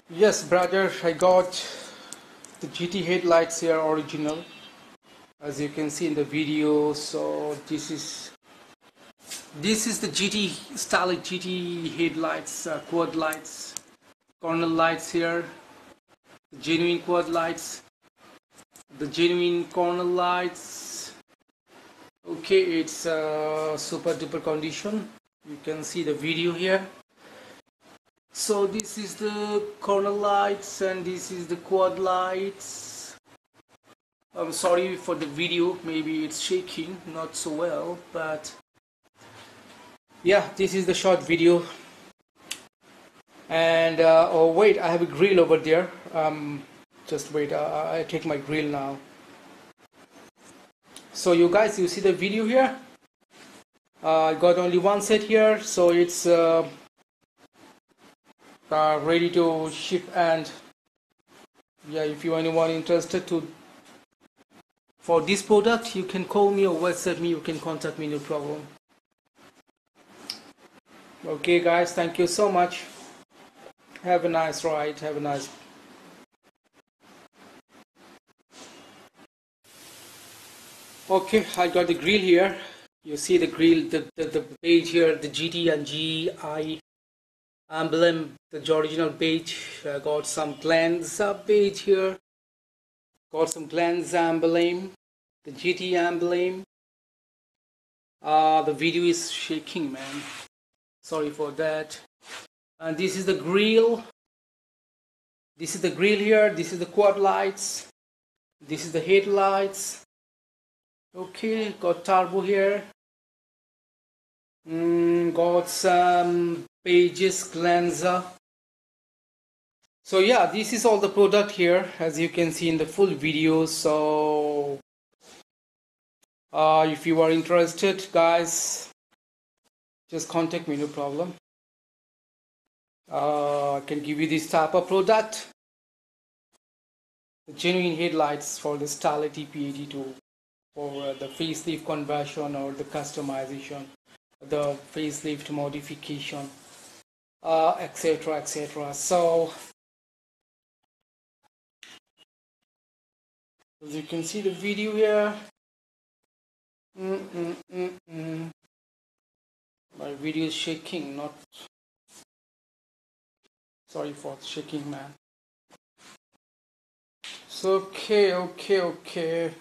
Yes, brother, I got the GT headlights here, original, as you can see in the video. So this is the GT Starlet GT headlights, quad lights, corner lights here, the genuine quad lights, the genuine corner lights. Okay, it's super duper condition. You can see the video here. So this is the corner lights and this is the quad lights. I'm sorry for the video, maybe it's shaking not so well, but yeah, this is the short video. And oh wait, I have a grill over there. Just wait, I take my grill now. So you guys, you see the video here? I got only one set here, so it's ready to ship. And yeah, if you anyone interested for this product, you can call me or WhatsApp me, you can contact me, no problem. Okay guys, thank you so much. Have a nice ride, have a nice. Okay, I got the grill here. You see the grill, the page here, the GT and GI emblem, the original page. I got some plans page here. Got some plans emblem, the GT emblem. The video is shaking, man. Sorry for that. And this is the grill. This is the grill here. This is the quad lights. This is the headlights. Okay, got turbo here. Got some pages cleanser. So yeah, this is all the product here, as you can see in the full video. So if you are interested, guys, just contact me, no problem. I can give you this type of product, the genuine headlights for the Starlet ep82, for the facelift conversion or the customization, the facelift modification, etc, etc. So as you can see the video here, my video is shaking, not sorry for shaking, man. So okay.